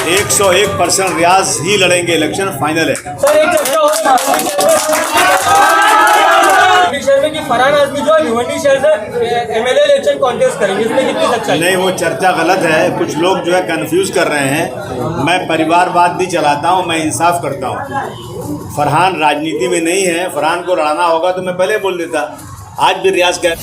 101% रियाज ही लड़ेंगे, election final है। Sir एक चर्चा हो शहर में कि फरहान आजमी जो है भिवंडी शहर से एमएलए इलेक्शन कॉन्टेस्ट करेंगे, इसमें कितनी सच्चाई? नहीं, वो चर्चा गलत है। कुछ लोग जो है कंफ्यूज कर रहे हैं। मैं परिवारवाद नहीं चलाता हूँ, मैं इंसाफ करता हूँ। फरहान राजनीति में नहीं है। फरहान को लड़ाना होगा तो मैं पहले बोल देता। आज भी रियाज कर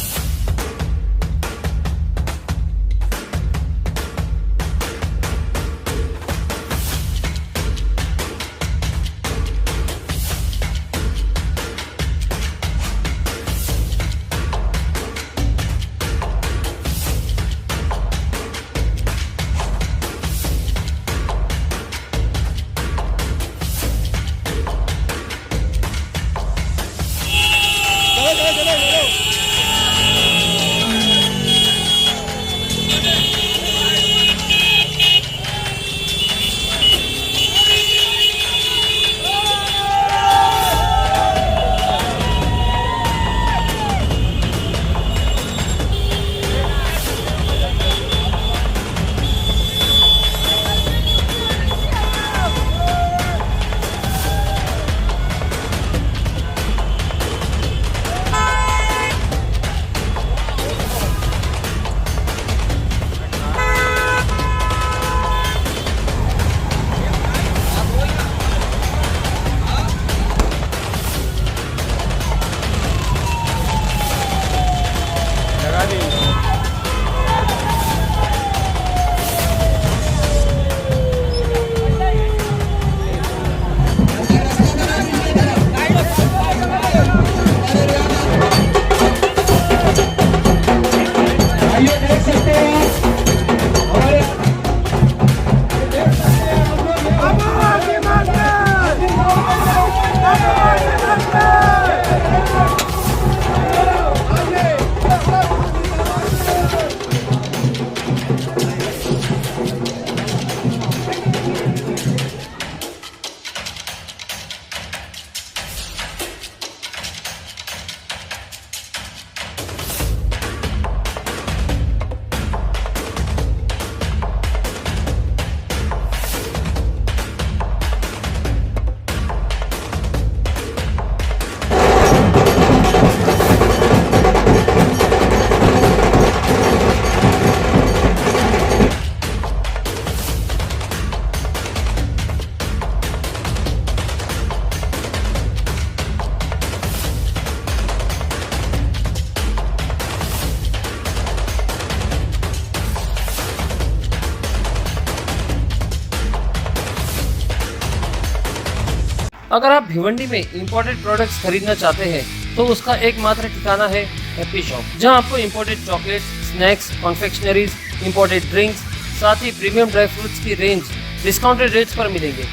अगर आप भिवंडी में इंपोर्टेड प्रोडक्ट्स खरीदना चाहते हैं तो उसका एकमात्र ठिकाना है हैप्पी शॉप, जहां आपको imported chocolates, snacks, confectioneries, imported drinks, साथ ही प्रीमियम ड्राई फ्रूट्स की रेंज डिस्काउंटेड रेट्स पर मिलेंगे।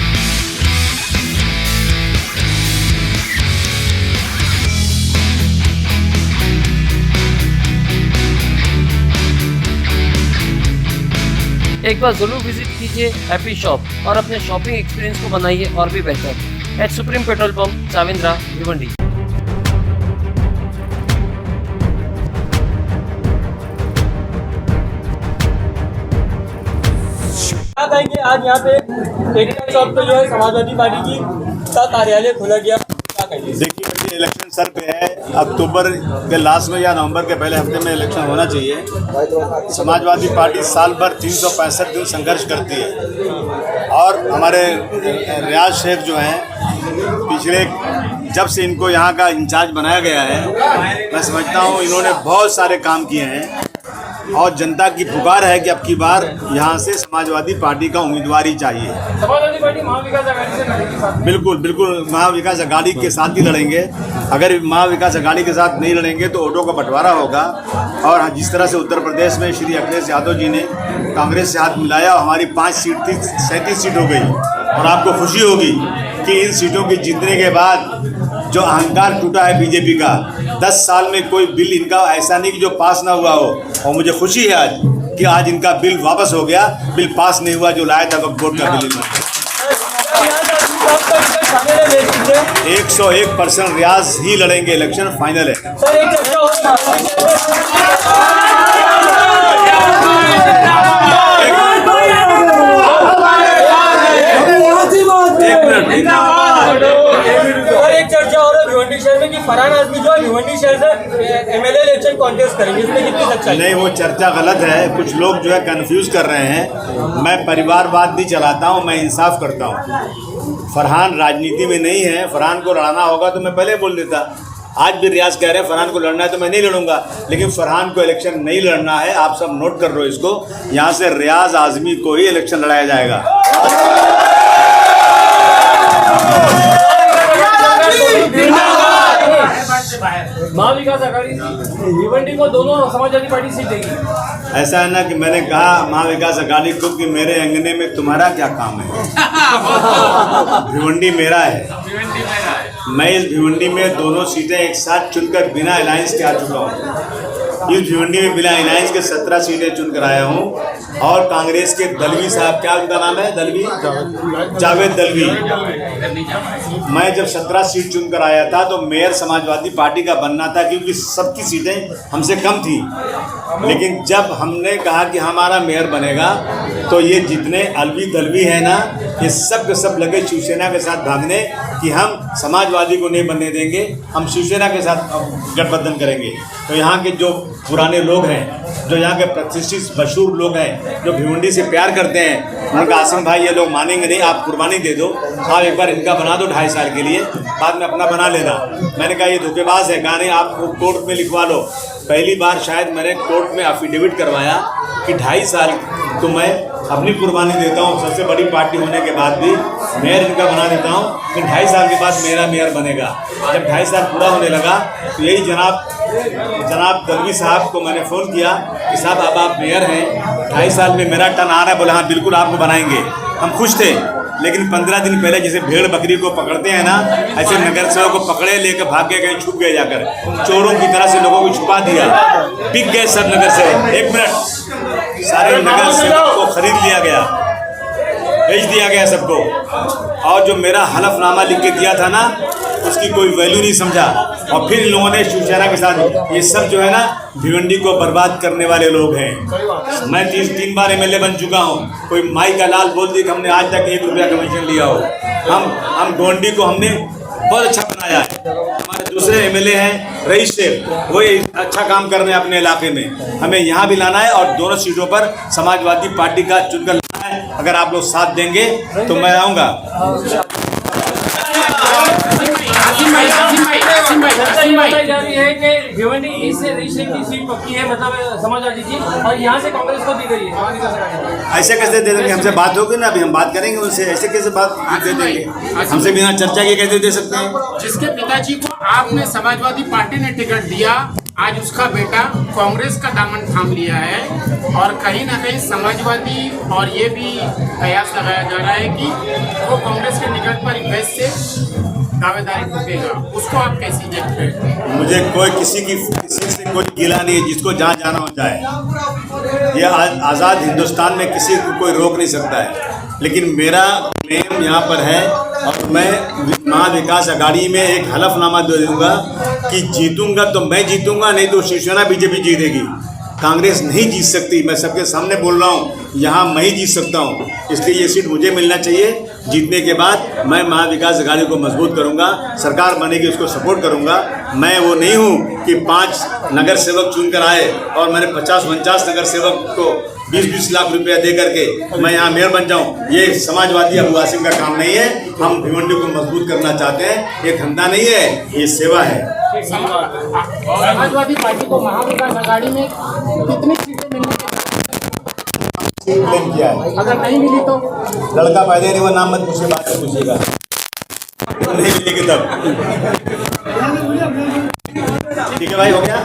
एक बार जरूर विजिट कीजिए हैप्पी शॉप और अपने शॉपिंग एक्सपीरियंस को बनाइए और भी बेहतर। At supreme petrol pump, Chavindra, Bhiwandi. क्या कहेंगे, आज यहाँ पे टेक्निकल चौक पे जो है समाजवादी पार्टी की का कार्यालय खोला गया, क्या कहेंगे? देखिए, इलेक्शन सर पे है। अक्टूबर के लास्ट में या नवंबर के पहले हफ्ते में इलेक्शन होना चाहिए। समाजवादी पार्टी साल भर 365 दिन संघर्ष करती है और हमारे रियाज शेख जो हैं, पिछले जब से इनको यहाँ का इंचार्ज बनाया गया है, मैं समझता हूँ इन्होंने बहुत सारे काम किए हैं और जनता की पुकार है कि अब की बार यहाँ से समाजवादी पार्टी का उम्मीदवार ही चाहिए। समाजवादी पार्टी महाविकास आघाड़ी से लड़ेगी? बिल्कुल बिल्कुल, महाविकास आघाड़ी के साथ ही लड़ेंगे। अगर महाविकास आघाड़ी के साथ नहीं लड़ेंगे तो वोटों का बंटवारा होगा। और जिस तरह से उत्तर प्रदेश में श्री अखिलेश यादव जी ने कांग्रेस से हाथ मिलाया, हमारी 5 सीट थी, 37 सीट हो गई। और आपको खुशी होगी कि इन सीटों के जीतने के बाद जो अहंकार टूटा है बीजेपी का, 10 साल में कोई बिल इनका ऐसा नहीं कि जो पास ना हुआ हो। और मुझे खुशी है आज कि आज इनका बिल वापस हो गया। बिल पास नहीं हुआ जो लाया था वक्फ का बिल। 101% रियाज ही लड़ेंगे, इलेक्शन फाइनल है। सर एक चर्चा हो प्रोटेस्ट करेंगे, इसमें कितनी सच्चाई? नहीं, वो चर्चा गलत है। कुछ लोग जो है कंफ्यूज कर रहे हैं। मैं परिवारवाद नहीं चलाता हूँ, मैं इंसाफ करता हूँ। फरहान राजनीति में नहीं है। फरहान को लड़ना होगा तो मैं पहले बोल देता। आज भी रियाज कह रहे हैं फरहान को लड़ना है तो मैं नहीं लड़ूंगा, लेकिन फरहान को इलेक्शन नहीं लड़ना है। आप सब नोट कर लो इसको, यहाँ से रियाज आजमी को ही इलेक्शन लड़ाया जाएगा। महाविकास आघाड़ी भिवंडी को दोनों समाजवादी पार्टी सीट देगी। ऐसा है ना कि मैंने कहा महाविकास अघाड़ी को कि मेरे अंगने में तुम्हारा क्या काम है। भिवंडी मेरा है। मैं इस भिवंडी में दोनों सीटें एक साथ चुनकर बिना अलायंस के आ चुका हूँ। इस भिवंडी में बिना अलायंस के 17 सीटें चुनकर आया हूँ। और कांग्रेस के दलवी साहब, क्या उनका नाम है, दलवी जावेद दलवी, मैं जब 17 सीट चुनकर आया था तो मेयर समाजवादी पार्टी का बनना था, क्योंकि सबकी सीटें हमसे कम थी। लेकिन जब हमने कहा कि हमारा मेयर बनेगा तो ये जितने अलवी दलवी हैं ना, ये सब के सब लगे शिवसेना के साथ भागने कि हम समाजवादी को नहीं बनने देंगे, हम शिवसेना के साथ गठबंधन करेंगे। तो यहाँ के जो पुराने लोग हैं, जो यहाँ के प्रतिष्ठित मशहूर लोग हैं, जो भिवंडी से प्यार करते हैं, उनका आसिम भाई ये लोग मानेंगे नहीं, आप कुर्बानी दे दो, आप एक बार इनका बना दो 2.5 साल के लिए, बाद में अपना बना लेना। मैंने कहा ये धोखेबाज है, कहा नहीं आप कोर्ट में लिखवा लो। पहली बार शायद मैंने कोर्ट में एफिडेविट करवाया कि 2.5 साल तो मैं अपनी कुर्बानी देता हूँ, सबसे बड़ी पार्टी होने के बाद भी मेयर इनका बना देता हूँ, फिर 2.5 साल के बाद मेरा मेयर बनेगा। जब 2.5 साल पूरा होने लगा तो यही जनाब दलवी साहब को मैंने फ़ोन किया कि साहब अब आप मेयर हैं, 2.5 साल में मेरा टर्न आ रहा है। बोले हाँ बिल्कुल आपको बनाएंगे। हम खुश थे, लेकिन 15 दिन पहले जैसे भेड़ बकरी को पकड़ते हैं ना, ऐसे नगर सेवक को पकड़े, लेकर भाग के गए, छुप गए, जाकर चोरों की तरह से लोगों को छुपा दिया। बिक गए सब नगर सेवक। 1 मिनट, सारे नगर सेवक को खरीद लिया गया, बेच दिया गया सबको। और जो मेरा हलफनामा लिख के दिया था ना, उसकी कोई वैल्यू नहीं समझा। और फिर इन लोगों ने शिवसेना के साथ, ये सब जो है ना भिवंडी को बर्बाद करने वाले लोग हैं। मैं 3 बार एमएलए बन चुका हूँ। कोई माई का लाल बोल दी कि हमने आज तक 1 रुपया कमीशन लिया हो। हम गोंडी को हमने बहुत अच्छा बनाया है। हमारे दूसरे एमएलए हैं रईस से, वो अच्छा काम कर रहे हैं अपने इलाके में। हमें यहाँ भी लाना है और दोनों सीटों पर समाजवादी पार्टी का चुनकर लाना है। अगर आप लोग साथ देंगे तो मैं आऊँगा। बताई जा रही है कि भिवंडी ईस्ट से की सीट पक्की है, मतलब समाजवादी की, और यहाँ से कांग्रेस को दी गई है। ऐसे कैसे दे देंगे? हमसे बात होगी ना, अभी हम बात करेंगे उनसे। ऐसे कैसे बात दे देंगे? हमसे बिना चर्चा के कैसे दे सकते हैं? जिसके पिताजी को आपने समाजवादी पार्टी ने टिकट दिया, आज उसका बेटा कांग्रेस का दामन थाम लिया है। और कहीं ना कहीं समाजवादी और ये भी कयास लगाया जा रहा है कि वो कांग्रेस के टिकट पर वैसे दावेदारी करेगा। उसको आप कैसे देखते हैं? मुझे कोई किसी से कोई गिला नहीं है, जिसको जहाँ जाना हो जाए। ये आज़ाद हिंदुस्तान में किसी को कोई रोक नहीं सकता है। लेकिन मेरा क्लेम यहाँ पर है और मैं महाविकास अघाड़ी में एक हलफनामा दे दूँगा कि जीतूंगा तो मैं जीतूंगा, नहीं तो शिवसेना बीजेपी जीतेगी। कांग्रेस नहीं जीत सकती। मैं सबके सामने बोल रहा हूँ, यहाँ मैं ही जीत सकता हूँ। इसलिए ये सीट मुझे मिलना चाहिए। जीतने के बाद मैं महाविकास अघाड़ी को मजबूत करूँगा, सरकार बनेगी उसको सपोर्ट करूँगा। मैं वो नहीं हूँ कि 5 नगर सेवक चुनकर आए और मैंने 50-49 नगर सेवक को 20-20 लाख रुपया दे करके मैं यहाँ मेयर बन जाऊँ। ये समाजवादी अबू आसिम का काम नहीं है। हम भिवंडी को मजबूत करना चाहते हैं। ये धंधा नहीं है, ये सेवा है। समाजवादी पार्टी को महाविकास अघाड़ी में कितनी सीटें मिलने क्लेम किया है। अगर नहीं मिली तो लड़का पैदा नहीं हुआ, नाम मत पूछिए, बात से पूछिएगा। नहीं मिलेगी तब। ठीक है भाई, हो गया।